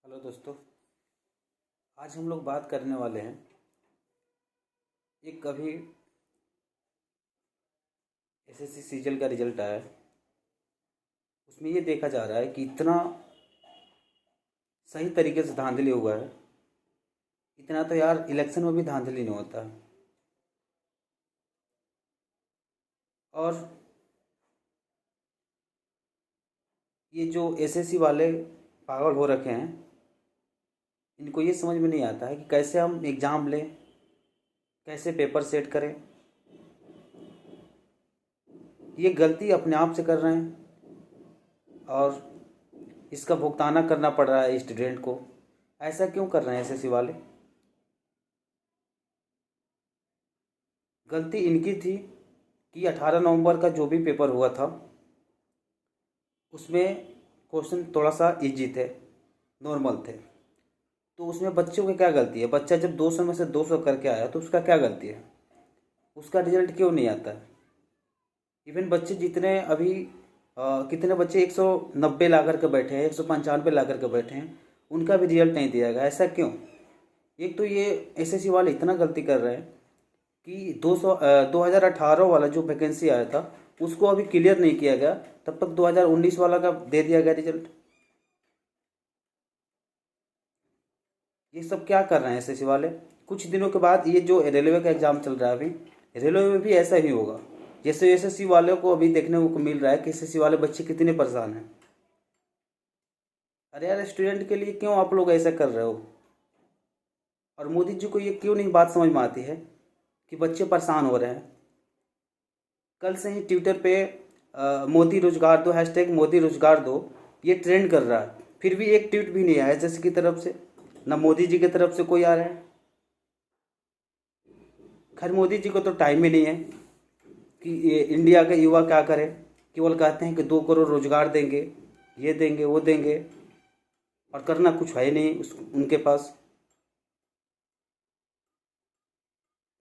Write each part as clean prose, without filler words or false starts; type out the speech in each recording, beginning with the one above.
Hello दोस्तों। आज हम लोग बात करने वाले हैं एक अभी एसएससी सीजीएल का रिजल्ट आया है। उसमें ये देखा जा रहा है कि इतना सही तरीके से धांधली हुआ है। इतना तो यार इलेक्शन में भी धांधली नहीं होता है। और ये जो एसएससी वाले पागल हो रखे हैं, इनको ये समझ में नहीं आता है कि कैसे हम एग्ज़ाम लें, कैसे पेपर सेट करें। ये गलती अपने आप से कर रहे हैं और इसका भुगताना करना पड़ रहा है स्टूडेंट को। ऐसा क्यों कर रहे हैं एसएससी वाले? गलती इनकी थी कि 18 नवंबर का जो भी पेपर हुआ था उसमें क्वेश्चन थोड़ा सा इजी थे, नॉर्मल थे। तो उसमें बच्चों की क्या गलती है? बच्चा जब 200 में से 200 करके आया तो उसका क्या गलती है? उसका रिजल्ट क्यों नहीं आता है? इवन बच्चे जितने अभी कितने बच्चे 190 ला करके बैठे हैं, 195 ला करके बैठे हैं, उनका भी रिजल्ट नहीं दिया गया। ऐसा क्यों? एक तो ये एसएससी वाले इतना गलती कर रहे हैं कि 2018 वाला जो वैकेंसी आया था उसको अभी क्लियर नहीं किया गया, तब तक 2019 वाला का दे दिया गया रिजल्ट। ये सब क्या कर रहे हैं एसएससी वाले? कुछ दिनों के बाद ये जो रेलवे का एग्ज़ाम चल रहा है, अभी रेलवे में भी ऐसा ही होगा। जैसे एसएससी वालों को अभी देखने को मिल रहा है कि एसएससी वाले बच्चे कितने परेशान हैं। अरे यार, स्टूडेंट के लिए क्यों आप लोग ऐसा कर रहे हो? और मोदी जी को ये क्यों नहीं बात समझ में आती है कि बच्चे परेशान हो रहे हैं? कल से ही ट्विटर पे मोदी रोजगार दो, हैशटैग मोदी रोजगार दो, ये ट्रेंड कर रहा है। फिर भी एक ट्वीट भी नहीं आया जैसे की तरफ से, ना मोदी जी की तरफ से कोई आ रहा है। खैर, मोदी जी को तो टाइम ही नहीं है कि ये इंडिया के युवा क्या करे। केवल कहते हैं कि 2 करोड़ रोजगार देंगे, ये देंगे, वो देंगे, और करना कुछ है नहीं उनके पास।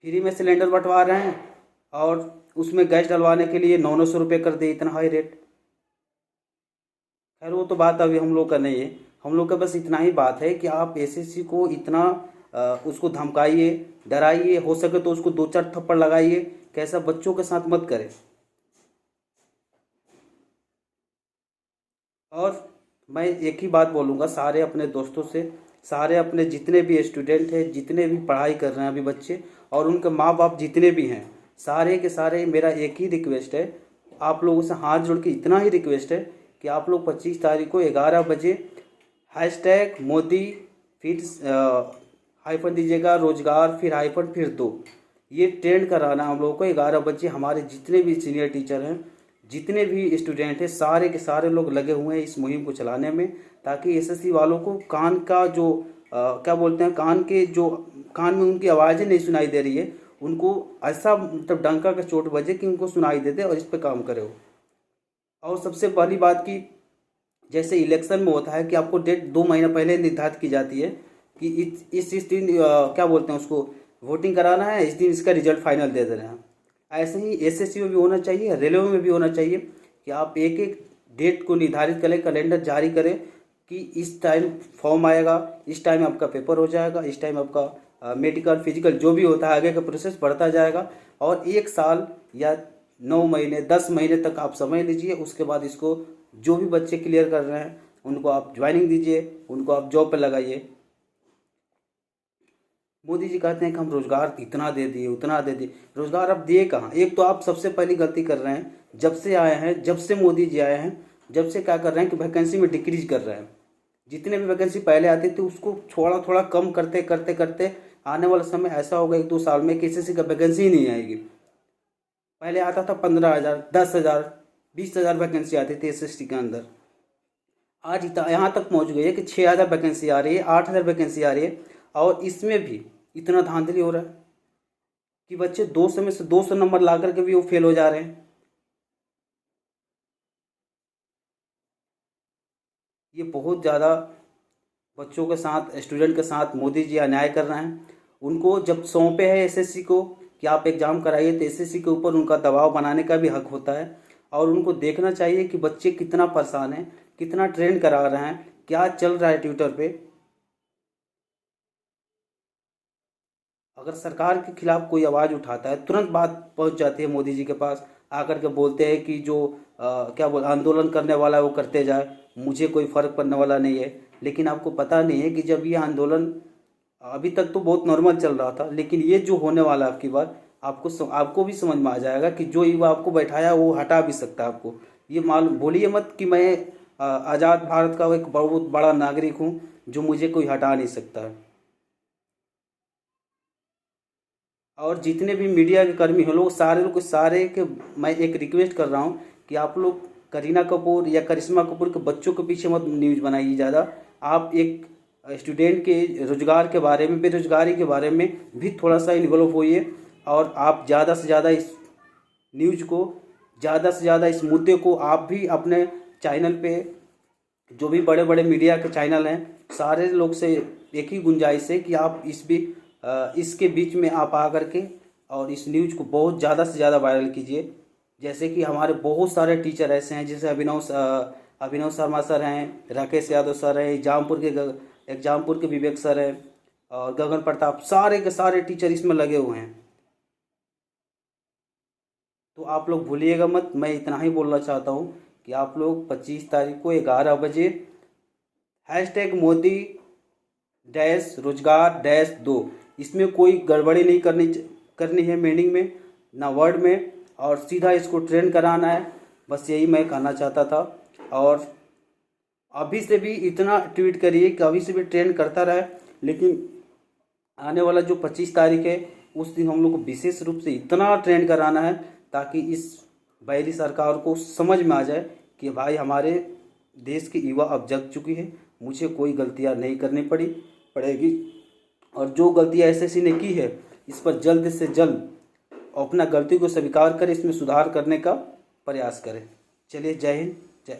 फ्री में सिलेंडर बंटवा रहे हैं और उसमें गैस डलवाने के लिए 900 रुपये कर दिए, इतना हाई रेट। खैर, वो तो बात अभी हम लोग का नहीं है। हम लोग का बस इतना ही बात है कि आप एसएससी को इतना उसको धमकाइए, डराइए, हो सके तो उसको 2-4 थप्पड़ लगाइए। कैसा बच्चों के साथ मत करें। और मैं एक ही बात बोलूँगा सारे अपने दोस्तों से, सारे अपने जितने भी स्टूडेंट हैं, जितने भी पढ़ाई कर रहे हैं अभी बच्चे, और उनके माँ बाप जितने भी हैं, सारे के सारे मेरा एक ही रिक्वेस्ट है, आप लोगों से हाथ जोड़ के इतना ही रिक्वेस्ट है कि आप लोग 25 तारीख को 11 बजे हैशटैग मोदी, फिर हाइफन दीजिएगा रोजगार, फिर हाइफन, फिर दो, ये ट्रेंड कराना हम लोगों को 11 बजे। हमारे जितने भी सीनियर टीचर हैं, जितने भी स्टूडेंट हैं, सारे के सारे लोग लगे हुए हैं इस मुहिम को चलाने में, ताकि एसएससी वालों को कान का जो क्या बोलते हैं, कान में उनकी आवाज़ें नहीं सुनाई दे रही है, उनको ऐसा मतलब डंका का चोट बजे कि उनको सुनाई दे दे और इस पर काम करे हो। और सबसे पहली बात की, जैसे इलेक्शन में होता है कि आपको डेट 2 महीना पहले निर्धारित की जाती है कि इस दिन क्या बोलते हैं उसको, वोटिंग कराना है, इस दिन इसका रिजल्ट फाइनल दे देना है। ऐसे ही एसएससी में भी होना चाहिए, रेलवे में भी होना चाहिए कि आप एक एक डेट को निर्धारित करें, कैलेंडर जारी करें कि इस टाइम फॉर्म आएगा, इस टाइम आपका पेपर हो जाएगा, इस टाइम आपका मेडिकल, फिजिकल जो भी होता है आगे का प्रोसेस बढ़ता जाएगा। और 1 साल या 9 महीने, 10 महीने तक आप समय लीजिए। उसके बाद इसको जो भी बच्चे क्लियर कर रहे हैं उनको आप ज्वाइनिंग दीजिए, उनको आप जॉब पर लगाइए। मोदी जी कहते हैं कि हम रोजगार इतना दे दिए, उतना दे दिए। रोजगार आप दिए कहाँ? एक तो आप सबसे पहली गलती कर रहे हैं, जब से आए हैं, जब से मोदी जी आए हैं, जब से क्या कर रहे हैं कि वैकेंसी में डिक्रीज कर रहे हैं। जितने भी वैकेंसी पहले आती थी उसको थोड़ा थोड़ा कम करते करते करते आने वाला समय ऐसा होगा 1-2 साल में कि एसएससी का वैकेंसी ही नहीं आएगी। पहले आता था 15,000, 10,000, 20,000 वैकेंसी आती थी एसएससी के अंदर। आज यहाँ तक पहुँच गई है कि 6,000 वैकेंसी आ रही है, 8,000 वैकेंसी आ रही है। और इसमें भी इतना धांधली हो रहा है कि बच्चे 200 में से 200 नंबर ला करके भी वो फेल हो जा रहे हैं। ये बहुत ज़्यादा बच्चों के साथ, स्टूडेंट के साथ मोदी जी अन्याय कर रहे हैं। उनको जब सौंपे है एसएससी को कि आप एग्ज़ाम कराइए, तो एसएससी के ऊपर उनका दबाव बनाने का भी हक होता है। और उनको देखना चाहिए कि बच्चे कितना परेशान हैं, कितना ट्रेंड करा रहे हैं, क्या चल रहा है ट्विटर पे। अगर सरकार के खिलाफ कोई आवाज़ उठाता है तुरंत बात पहुंच जाती है मोदी जी के पास, आकर के बोलते हैं कि जो क्या बोल आंदोलन करने वाला है वो करते जाए, मुझे कोई फ़र्क पड़ने वाला नहीं है। लेकिन आपको पता नहीं है कि जब ये आंदोलन अभी तक तो बहुत नॉर्मल चल रहा था, लेकिन ये जो होने वाला है आपकी बार, आपको भी समझ में आ जाएगा कि जो युवा आपको बैठाया वो हटा भी सकता है आपको। ये मालूम भूलिए मत कि मैं आज़ाद भारत का एक बहुत बड़ा नागरिक हूँ, जो मुझे कोई हटा नहीं सकता है। और जितने भी मीडिया के कर्मी हैं लोग सारे के मैं एक रिक्वेस्ट कर रहा हूँ कि आप लोग करीना कपूर या करिश्मा कपूर के बच्चों के पीछे मत न्यूज़ बनाइए ज़्यादा। आप एक स्टूडेंट के रोजगार के बारे में, बेरोजगारी के बारे में भी थोड़ा सा इन्वॉल्व होइए, और आप ज़्यादा से ज़्यादा इस न्यूज़ को, ज़्यादा से ज़्यादा इस मुद्दे को आप भी अपने चैनल पे, जो भी बड़े बड़े मीडिया के चैनल हैं, सारे लोग से एक ही गुंजाइश है कि आप इसके बीच में आप आकर के और इस न्यूज़ को बहुत ज़्यादा से ज़्यादा वायरल कीजिए। जैसे कि हमारे बहुत सारे टीचर ऐसे हैं, जैसे अभिनव शर्मा सर हैं, राकेश यादव सर हैं, एग्जामपुर के विवेक सर हैं, और गगन प्रताप, सारे के सारे टीचर इसमें लगे हुए हैं। तो आप लोग भूलिएगा मत। मैं इतना ही बोलना चाहता हूँ कि आप लोग 25 तारीख को 11 बजे #मोदी -रोजगार-2, इसमें कोई गड़बड़ी नहीं करनी है, मीनिंग में ना वर्ड में, और सीधा इसको ट्रेंड कराना है। बस यही मैं कहना चाहता था। और अभी से भी इतना ट्वीट करिए कि अभी से भी ट्रेंड करता रहे, लेकिन आने वाला जो 25 तारीख है उस दिन हम लोग को विशेष रूप से इतना ट्रेंड कराना है ताकि इस बैरी सरकार को समझ में आ जाए कि भाई हमारे देश की युवा अब जग चुकी है, मुझे कोई गलतियां नहीं करनी पड़ेगी, और जो गलतियां एसएससी ने की है इस पर जल्द से जल्द अपना गलती को स्वीकार कर इसमें सुधार करने का प्रयास करें। चलिए, जय हिंद, जय।